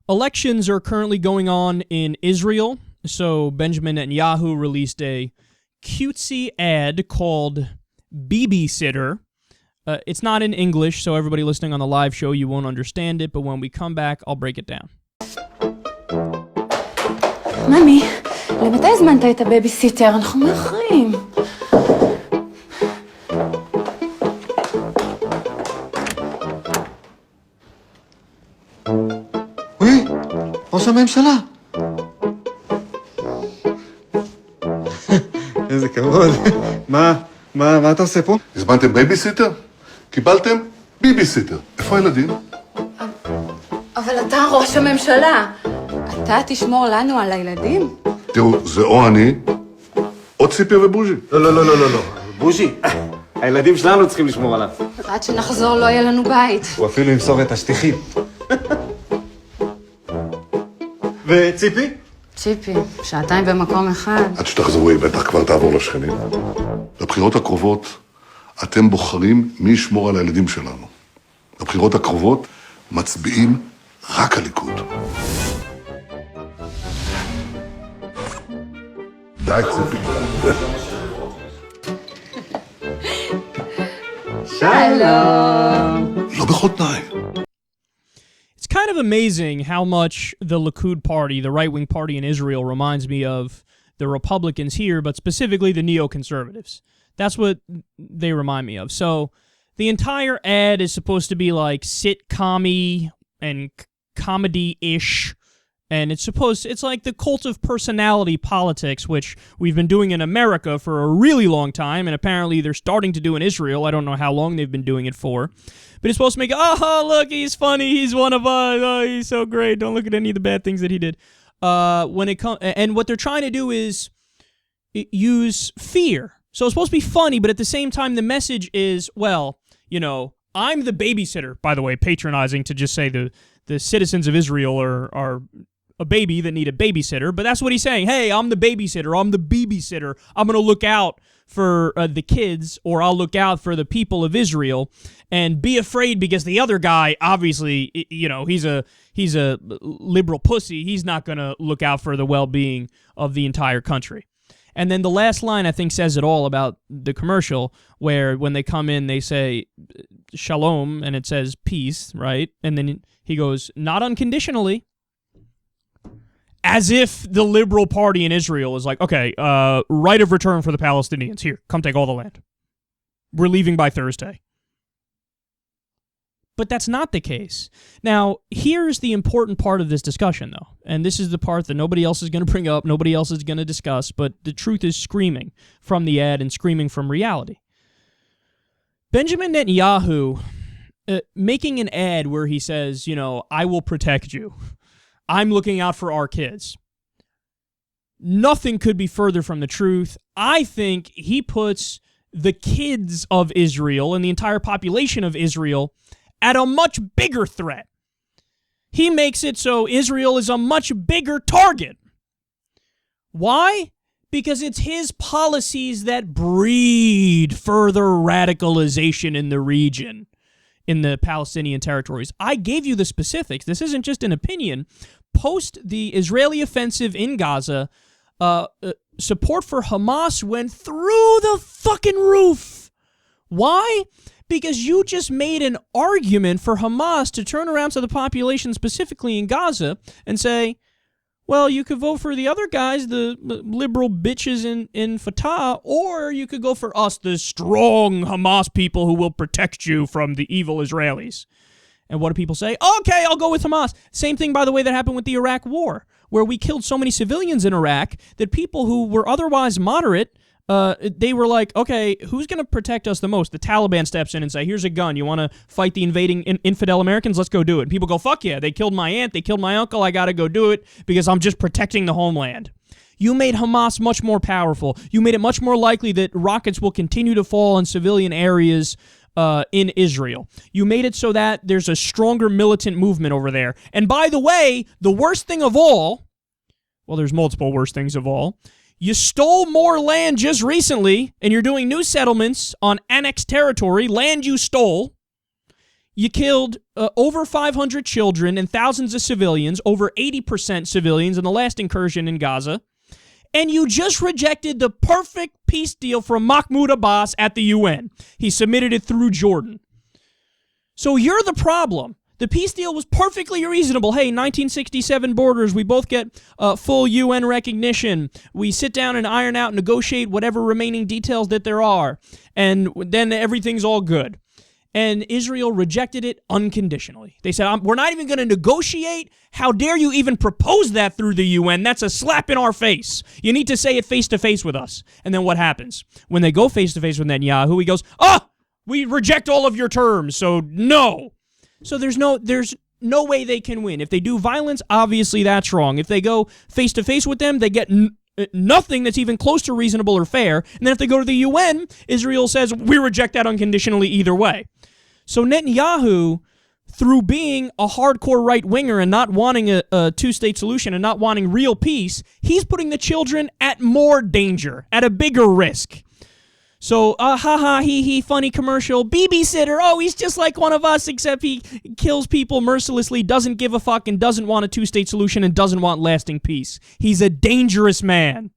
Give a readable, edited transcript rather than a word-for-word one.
Elections are currently going on in Israel, so Benjamin Netanyahu released a cutesy ad called Bibi-Sitter. It's not in English, so everybody listening on the live show, you won't understand it, but when we come back, I'll break it down. ממי, למתי הזמנת את הבייביסיטר? אנחנו מאחרים. וואי, ראש הממשלה. איזה כבוד. מה אתה עושה פה? הזמנתם בייביסיטר? קיבלתם ביבי-סיטר. איפה הילדים? אבל אתה ראש הממשלה. אתה תשמור לנו על הילדים? תראו, זה או אני, או ציפי ובוז'י. לא. בוז'י, הילדים שלנו צריכים לשמור עליו. עד שנחזור לא יהיה לנו בית. הוא אפילו ימסור את השטיחים. וציפי? ציפי, שעתיים במקום אחד. עד שתחזרו, היא בטח כבר תעבור לשכנים. בבחירות הקרובות, אתם בוחרים מי ישמור על הילדים שלנו. בבחירות הקרובות, מצביעים רק הליכוד. די, ציפי. שלום. לא בכל תנאי. It's kind of amazing how much the Likud party, the right-wing party in Israel, reminds me of the Republicans here, but specifically the neoconservatives. That's what they remind me of. So the entire ad is supposed to be like sitcom-y and comedy-ish, and it's like the cult of personality politics, which we've been doing in America for a really long time, and apparently they're starting to do in Israel. I don't know how long they've been doing it for. But it's supposed to make, oh, look, he's funny, he's one of us, oh, he's so great, don't look at any of the bad things that he did. And what they're trying to do is use fear. So it's supposed to be funny, but at the same time, the message is, well, you know, I'm the babysitter, by the way, patronizing to just say the citizens of Israel are a baby that need a babysitter, but that's what he's saying. Hey, I'm the babysitter, I'm the Bibi-Sitter, I'm going to look out for the kids, or I'll look out for the people of Israel, and be afraid because the other guy, obviously, you know, he's a liberal pussy. He's not going to look out for the well-being of the entire country. And then the last line, I think, says it all about the commercial, where when they come in, they say, shalom, and it says peace, right? And then he goes, not unconditionally. As if the liberal party in Israel is like, okay, right of return for the Palestinians. Here, come take all the land. We're leaving by Thursday. But that's not the case. Now, here's the important part of this discussion, though. And this is the part that nobody else is going to bring up, nobody else is going to discuss, but the truth is screaming from the ad and screaming from reality. Benjamin Netanyahu making an ad where he says, you know, I will protect you. I'm looking out for our kids. Nothing could be further from the truth. I think he puts the kids of Israel and the entire population of Israel at a much bigger threat. He makes it so Israel is a much bigger target. Why? Because it's his policies that breed further radicalization in the region, in the Palestinian territories. I gave you the specifics. This isn't just an opinion. Post the Israeli offensive in Gaza, support for Hamas went through the fucking roof. Why? Because you just made an argument for Hamas to turn around to the population specifically in Gaza and say, well, you could vote for the other guys, the liberal bitches in Fatah, or you could go for us, the strong Hamas people who will protect you from the evil Israelis. And what do people say? Okay, I'll go with Hamas. Same thing, by the way, that happened with the Iraq War, where we killed so many civilians in Iraq that people who were otherwise moderate, they were like, okay, who's going to protect us the most? The Taliban steps in and say, here's a gun. You want to fight the invading infidel Americans? Let's go do it. And people go, fuck yeah, they killed my aunt, they killed my uncle, I got to go do it because I'm just protecting the homeland. You made Hamas much more powerful. You made it much more likely that rockets will continue to fall in civilian areas in Israel. You made it so that there's a stronger militant movement over there. And by the way, the worst thing of all, well, there's multiple worst things of all, you stole more land just recently, and you're doing new settlements on annexed territory, land you stole. You killed over 500 children and thousands of civilians, over 80% civilians in the last incursion in Gaza. And you just rejected the perfect peace deal from Mahmoud Abbas at the UN. He submitted it through Jordan. So you're the problem. The peace deal was perfectly reasonable. Hey, 1967 borders, we both get full UN recognition. We sit down and iron out, negotiate whatever remaining details that there are. And then everything's all good. And Israel rejected it unconditionally. They said, we're not even going to negotiate. How dare you even propose that through the UN? That's a slap in our face. You need to say it face-to-face with us. And then what happens? When they go face-to-face with Netanyahu, he goes, we reject all of your terms, so no. So there's no way they can win. If they do violence, obviously that's wrong. If they go face-to-face with them, they get nothing that's even close to reasonable or fair. And then if they go to the UN, Israel says, we reject that unconditionally either way. So Netanyahu, through being a hardcore right-winger and not wanting a two-state solution and not wanting real peace, he's putting the children at more danger, at a bigger risk. So, hee, funny commercial, Bibi-Sitter, he's just like one of us, except he kills people mercilessly, doesn't give a fuck, and doesn't want a two-state solution, and doesn't want lasting peace. He's a dangerous man.